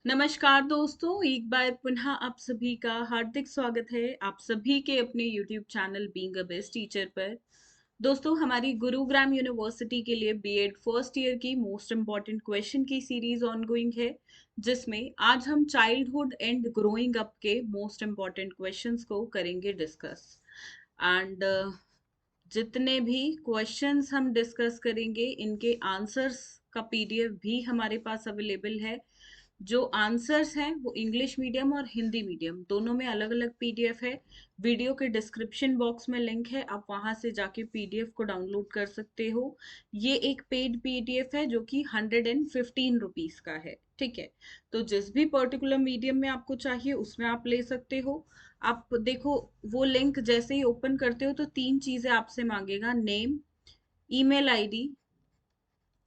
नमस्कार दोस्तों, एक बार पुनः आप सभी का हार्दिक स्वागत है आप सभी के अपने YouTube channel being a best teacher पर। दोस्तों, हमारी गुरुग्राम यूनिवर्सिटी के लिए बीएड फर्स्ट ईयर की मोस्ट इम्पॉर्टेंट क्वेश्चन की सीरीज ऑनगोइंग है, जिसमें आज हम चाइल्डहुड एंड ग्रोइंग अप के मोस्ट इम्पॉर्टेंट क्वेश्चंस को करेंगे डिस्कस। एंड जितने भी क्वेश्चंस हम डिस्कस करेंगे इनके आंसर्स का पीडीएफ भी हमारे पास अवेलेबल है। जो आंसर्स हैं वो इंग्लिश मीडियम और हिंदी मीडियम दोनों में अलग अलग पीडीएफ है। वीडियो के डिस्क्रिप्शन बॉक्स में लिंक है, आप वहां से जाके पीडीएफ को डाउनलोड कर सकते हो। ये एक पेड पीडीएफ है जो कि 115 रुपीज का है। ठीक है, तो जिस भी पर्टिकुलर मीडियम में आपको चाहिए उसमें आप ले सकते हो। आप देखो, वो लिंक जैसे ही ओपन करते हो तो तीन चीजें आपसे मांगेगा: नेम, ईमेल आईडी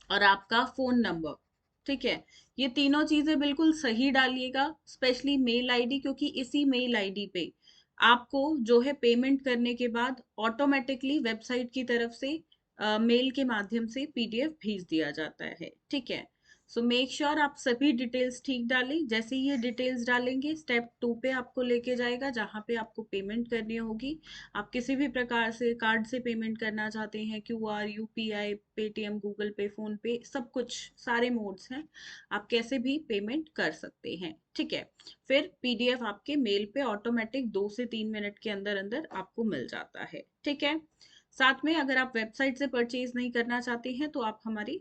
और आपका फोन नंबर। ठीक है, ये तीनों चीजें बिल्कुल सही डालिएगा, स्पेशली मेल आईडी, क्योंकि इसी मेल आईडी पे आपको जो है पेमेंट करने के बाद ऑटोमेटिकली वेबसाइट की तरफ से मेल के माध्यम से पीडीएफ भेज दिया जाता है। ठीक है, सो मेक श्योर आप सभी डिटेल्स ठीक डालें। जैसे ही ये डिटेल्स डालेंगे, स्टेप 2 पे आपको लेके जाएगा जहाँ पे आपको पेमेंट करनी होगी। आप किसी भी प्रकार से कार्ड से पेमेंट करना चाहते हैं, क्यूआर, यूपीआई, पेटीएम, गूगल पे, फोन पे, सब कुछ सारे मोड्स हैं, आप कैसे भी पेमेंट कर सकते हैं। ठीक है, फिर पीडीएफ आपके मेल पे ऑटोमेटिक 2 से 3 मिनट के अंदर अंदर आपको मिल जाता है। ठीक है, साथ में अगर आप वेबसाइट से परचेज नहीं करना चाहते हैं तो आप हमारी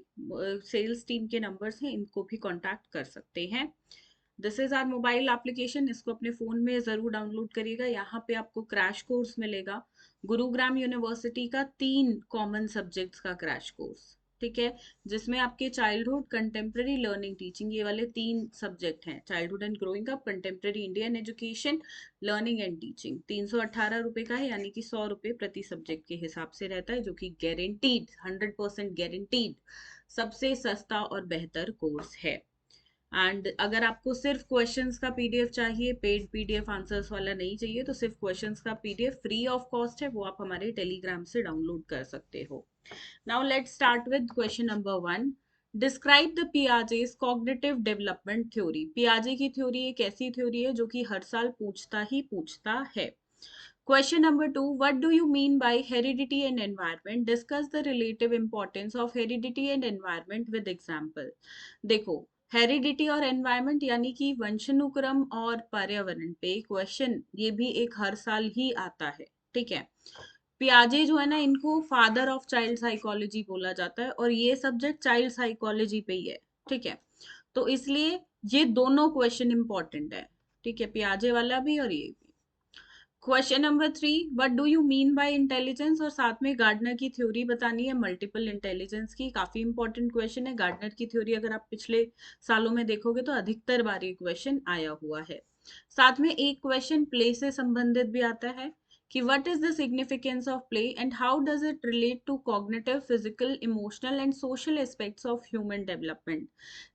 सेल्स टीम के नंबर्स हैं, इनको भी कांटेक्ट कर सकते हैं। This is our mobile application, इसको अपने फ़ोन में ज़रूर डाउनलोड करिएगा। यहाँ पे आपको क्रैश कोर्स मिलेगा, गुरुग्राम यूनिवर्सिटी का 3 कॉमन सब्जेक्ट्स का क्रैश कोर्स। ठीक है, जिसमें आपके चाइल्डहुड, कंटेम्प्रेरी, लर्निंग, टीचिंग, ये वाले 3 सब्जेक्ट हैं: childhood and growing up, contemporary Indian education, learning and teaching. 318 रुपये का है, यानी कि 100 रुपये प्रति सब्जेक्ट के हिसाब से रहता है, जो कि गारंटीड, 100% गारंटीड सबसे सस्ता और बेहतर कोर्स है। एंड अगर आपको सिर्फ क्वेश्चंस का पीडीएफ चाहिए, पेड पीडीएफ आंसर्स वाला नहीं चाहिए, तो सिर्फ क्वेश्चंस का पीडीएफ फ्री ऑफ कॉस्ट है, वो आप हमारे टेलीग्राम से डाउनलोड कर सकते हो। Now let's start with question number 1। Describe the Piaget's cognitive development theory. पियाजे की थ्योरी एक ऐसी थ्योरी है जो कि हर साल पूछता ही पूछता है। Question number 2. What do you mean by heredity and environment? Discuss the relative importance of heredity and environment with example. देखो, हेरिडिटी और एनवायरनमेंट यानी कि वंशानुक्रम और पर्यावरण पे क्वेश्चन ये भी एक हर साल ही आता है। ठीक है, पियाजे जो है ना, इनको फादर ऑफ चाइल्ड साइकोलॉजी बोला जाता है और ये सब्जेक्ट चाइल्ड साइकोलॉजी पे ही है। ठीक है, तो इसलिए ये दोनों क्वेश्चन इंपॉर्टेंट है। ठीक है, पियाजे वाला भी और ये भी। Question number 3, what do you mean by intelligence, और साथ में गार्डनर की थ्योरी बतानी है मल्टीपल इंटेलिजेंस की। काफी इंपॉर्टेंट क्वेश्चन है। गार्डनर की थ्योरी अगर आप पिछले सालों में देखोगे तो अधिकतर बार ये क्वेश्चन आया हुआ है। साथ में एक क्वेश्चन प्ले से संबंधित भी आता है कि what is the significance of play and how does it relate to cognitive, physical, emotional and social aspects of human development.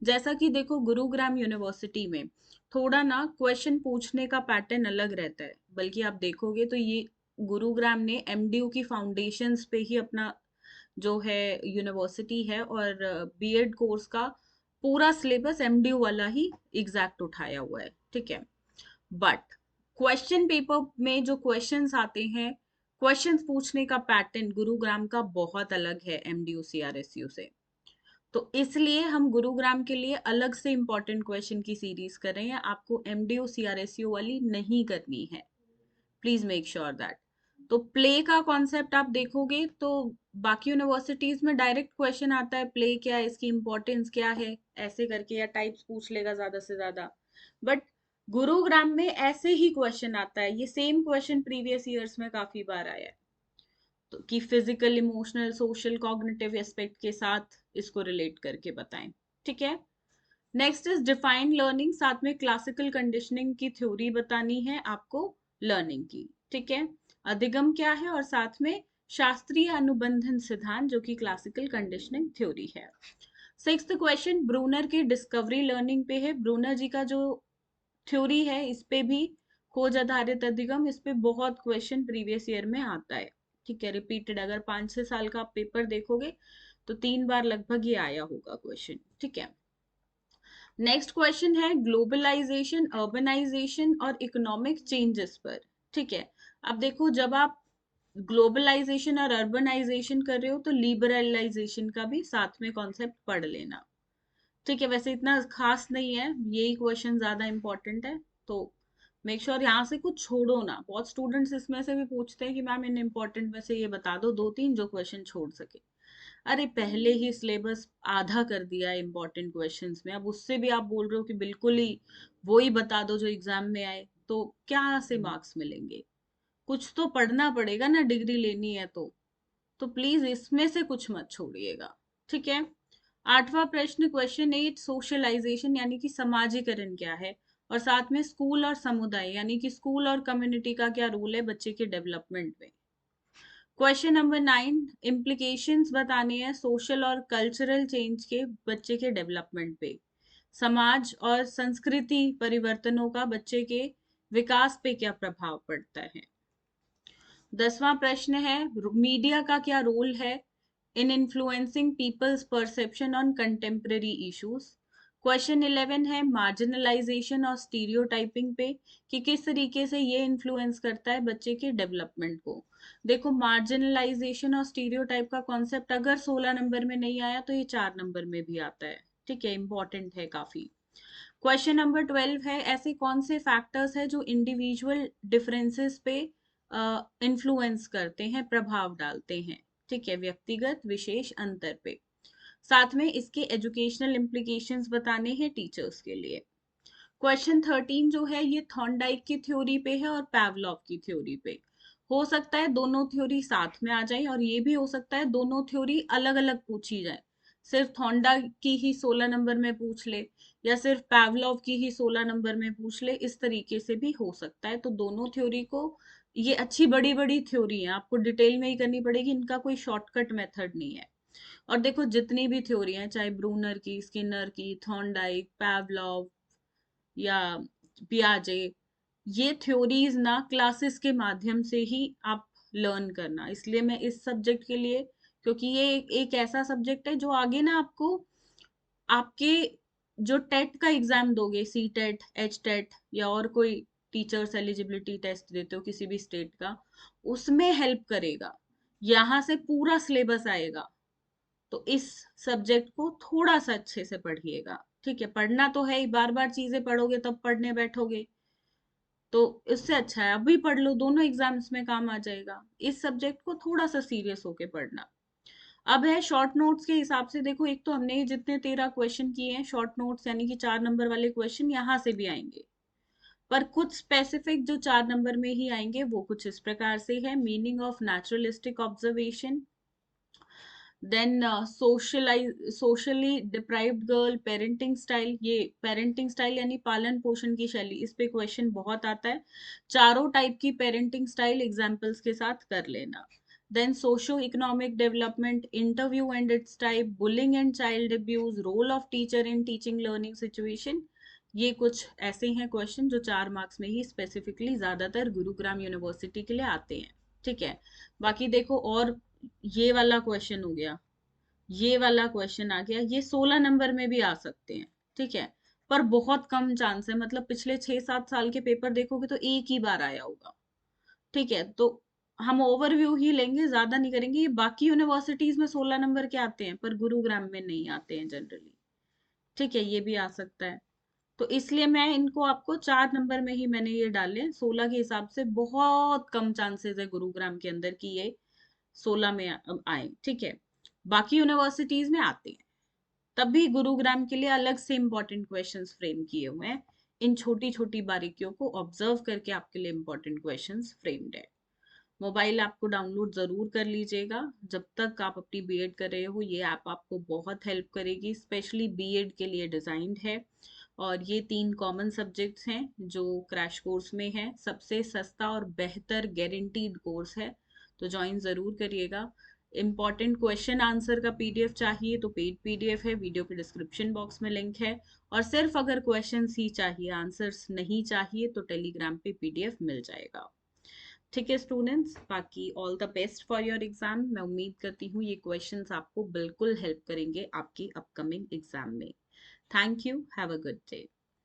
जैसा कि देखो, गुरुग्राम यूनिवर्सिटी में थोड़ा ना क्वेश्चन पूछने का पैटर्न अलग रहता है। बल्कि आप देखोगे तो ये गुरुग्राम ने एमडीयू की फाउंडेशंस पे ही अपना जो है यूनिवर्सिटी है, और बीएड कोर्स का पूरा सिलेबस एमडीयू वाला ही एग्जैक्ट उठाया हुआ है। ठीक है, बट क्वेश्चन पेपर में जो क्वेश्चंस आते हैं, क्वेश्चंस पूछने का पैटर्न गुरुग्राम का बहुत अलग है एमडीयू सीआरएसयू से। तो इसलिए हम गुरुग्राम के लिए अलग से इंपॉर्टेंट क्वेश्चन की सीरीज कर रहे हैं, आपको एमडीयू सीआरएसयू वाली नहीं करनी है। Please make sure that. तो प्ले का कॉन्सेप्ट आप देखोगे तो बाकी यूनिवर्सिटीज में डायरेक्ट क्वेश्चन आता है, प्ले क्या है, इसकी इंपॉर्टेंस क्या है, ऐसे करके, या टाइप्स पूछ लेगा ज्यादा से ज्यादा। बट गुरुग्राम में ऐसे ही क्वेश्चन आता है, ये सेम क्वेश्चन प्रीवियस ईयर्स में काफी बार आया है, तो कि physical, emotional, social, cognitive aspect के साथ इसको रिलेट करके बताएं। ठीक है, नेक्स्ट इज डिफाइन लर्निंग, साथ में क्लासिकल कंडीशनिंग की थ्योरी बतानी है आपको लर्निंग की। ठीक है, अधिगम क्या है, और साथ में शास्त्रीय अनुबंधन सिद्धांत जो कि क्लासिकल कंडीशनिंग थ्योरी है। सिक्स्थ क्वेश्चन ब्रूनर की डिस्कवरी लर्निंग पे है। ब्रूनर जी का जो थ्योरी है इस पे भी खोज आधारित अधिगम, इस पे बहुत क्वेश्चन प्रीवियस ईयर में आता है। ठीक है, रिपीटेड, अगर 5 6 साल का आप पेपर देखोगे तो 3 बार लगभग ये आया होगा क्वेश्चन। ठीक है, नेक्स्ट क्वेश्चन है ग्लोबलाइजेशन, अर्बनाइजेशन और इकोनॉमिक चेंजेस पर। ठीक है, अब देखो जब आप ग्लोबलाइजेशन और अर्बनाइजेशन कर रहे हो तो लिबरलाइजेशन का भी साथ में कॉन्सेप्ट पढ़ लेना। ठीक है, वैसे इतना खास नहीं है, यही क्वेश्चन ज्यादा इंपॉर्टेंट है, तो मेक श्योर यहाँ से कुछ छोड़ो ना। बहुत स्टूडेंट्स इसमें से भी पूछते हैं कि मैम इन इम्पोर्टेंट में से ये बता दो दो तीन जो क्वेश्चन छोड़ सके। अरे पहले ही सिलेबस आधा कर दिया है इम्पोर्टेंट क्वेश्चंस में, अब उससे भी आप बोल रहे हो कि बिल्कुल ही वो ही बता दो जो एग्जाम में आए, तो क्या से मार्क्स मिलेंगे? कुछ तो पढ़ना पड़ेगा ना, डिग्री लेनी है तो प्लीज इसमें से कुछ मत छोड़िएगा। ठीक है, आठवां प्रश्न, क्वेश्चन 8, सोशलाइजेशन यानी कि समाजीकरण क्या है, और साथ में स्कूल और समुदाय यानी कि स्कूल और कम्युनिटी का क्या रोल है बच्चे के डेवलपमेंट में। क्वेश्चन नंबर 9, इम्प्लीकेशंस बताने हैं सोशल और कल्चरल चेंज के बच्चे के डेवलपमेंट पे, समाज और संस्कृति परिवर्तनों का बच्चे के विकास पे क्या प्रभाव पड़ता है। 10वां प्रश्न है मीडिया का क्या रोल है in influencing people's perception on contemporary issues. Question 11 है मार्जिनलाइजेशन और स्टीरियोटाइपिंग पे, कि किस तरीके से ये इन्फ्लुएंस करता है बच्चे के डेवलपमेंट को। देखो मार्जिनलाइजेशन और स्टीरियोटाइप का कॉन्सेप्ट अगर 16 नंबर में नहीं आया तो ये 4 नंबर में भी आता है। ठीक है, इंपॉर्टेंट है काफी। क्वेश्चन नंबर 12 है ऐसे कौन से फैक्टर्स है जो इंडिविजुअल डिफरेंसेस पे इन्फ्लुएंस करते हैं, प्रभाव डालते हैं। ठीक है, व्यक्तिगत विशेष अंतर पे, साथ में इसके एजुकेशनल इम्प्लीकेशंस बताने हैं टीचर्स के लिए। क्वेश्चन 13 जो है ये थॉर्नडाइक की थ्योरी पे है और पैवलॉव की थ्योरी पे। हो सकता है दोनों थ्योरी साथ में आ जाए और ये भी हो सकता है दोनों थ्योरी अलग अलग पूछी जाए, सिर्फ थॉर्नडा की ही 16 नंबर में पूछ ले या सिर्फ पैवलॉव की ही 16 नंबर में पूछ ले, इस तरीके से भी हो सकता है। तो दोनों थ्योरी को, ये अच्छी बड़ी बड़ी थ्योरी है, आपको डिटेल में ही करनी पड़ेगी, इनका कोई शॉर्टकट मेथड नहीं है। और देखो जितनी भी थ्योरी हैं, चाहे ब्रूनर की, स्किनर की, थॉर्नडाइक, पैवलॉव या पियाजे, ये थ्योरीज ना क्लासेस के माध्यम से ही आप लर्न करना। इसलिए मैं इस सब्जेक्ट के लिए, क्योंकि ये एक ऐसा सब्जेक्ट है जो आगे ना आपको आपके जो टेट का एग्जाम दोगे, सी टेट, एच टेट या और कोई टीचर्स एलिजिबिलिटी टेस्ट देते हो किसी भी स्टेट का, उसमें हेल्प करेगा। यहाँ से पूरा सिलेबस आएगा, तो इस सब्जेक्ट को थोड़ा सा अच्छे से पढ़िएगा। ठीक है, पढ़ना तो है ही, बार बार चीजें पढ़ोगे तब पढ़ने बैठोगे तो इससे अच्छा है अभी पढ़ लो, दोनों एग्जाम्स में काम आ जाएगा। इस सब्जेक्ट को थोड़ा सा सीरियस होके पढ़ना। अब है शॉर्ट नोट्स के हिसाब से, देखो एक तो हमने जितने 13 क्वेश्चन किए हैं शॉर्ट नोट्स यानी कि 4 नंबर वाले क्वेश्चन यहाँ से भी आएंगे, पर कुछ स्पेसिफिक जो 4 नंबर में ही आएंगे वो कुछ इस प्रकार से है। Meaning of naturalistic observation, then socially deprived girl, parenting style, ये पेरेंटिंग स्टाइल यानी पालन पोषण की शैली, इस पे क्वेश्चन बहुत आता है। चारों टाइप की पेरेंटिंग स्टाइल एग्जाम्पल्स के साथ कर लेना। Then socio economic development, interview and its type, bullying and child abuse, role of teacher in teaching learning situation. ये कुछ ऐसे हैं क्वेश्चन जो 4 मार्क्स में ही स्पेसिफिकली ज्यादातर गुरुग्राम यूनिवर्सिटी के लिए आते हैं। ठीक है, बाकी देखो और ये वाला क्वेश्चन हो गया, ये वाला क्वेश्चन आ गया, ये 16 नंबर में भी आ सकते हैं। ठीक है, पर बहुत कम चांस है, मतलब पिछले 6-7 साल के पेपर देखोगे तो एक ही बार आया होगा। ठीक है, तो हम ओवरव्यू ही लेंगे, ज्यादा नहीं करेंगे। ये बाकी यूनिवर्सिटीज में 16 नंबर के आते हैं पर गुरुग्राम में नहीं आते हैं जनरली। ठीक है, ये भी आ सकता है, तो इसलिए मैं इनको आपको 4 नंबर में ही मैंने ये डाले, 16 के हिसाब से बहुत कम चांसेस है गुरुग्राम के अंदर की ये 16 में आए। ठीक है, बाकी यूनिवर्सिटीज में आते हैं, तब भी गुरुग्राम के लिए अलग से इंपॉर्टेंट क्वेश्चंस फ्रेम किए हुए हैं। इन छोटी छोटी बारीकियों को ऑब्जर्व करके आपके लिए इंपॉर्टेंट क्वेश्चंस फ्रेम्ड है। मोबाइल ऐप को डाउनलोड जरूर कर लीजिएगा, जब तक आप अपनी बीएड कर रहे हो ये ऐप आपको बहुत हेल्प करेगी, स्पेशली बीएड के लिए डिजाइंड है। और ये 3 कॉमन सब्जेक्ट्स हैं जो क्रैश कोर्स में है, सबसे सस्ता और बेहतर गारंटीड कोर्स है, तो ज्वाइन जरूर करिएगा। इंपॉर्टेंट क्वेश्चन आंसर का पीडीएफ चाहिए तो पेड पीडीएफ है, वीडियो के डिस्क्रिप्शन बॉक्स में लिंक है। और सिर्फ अगर क्वेश्चंस ही चाहिए, आंसर्स नहीं चाहिए, तो टेलीग्राम पे पीडीएफ मिल जाएगा। ठीक है स्टूडेंट्स, बाकी all the best for your exam. मैं उम्मीद करती हूँ ये क्वेश्चंस आपको बिल्कुल हेल्प करेंगे आपकी अपकमिंग एग्जाम में। Thank you. Have a good day.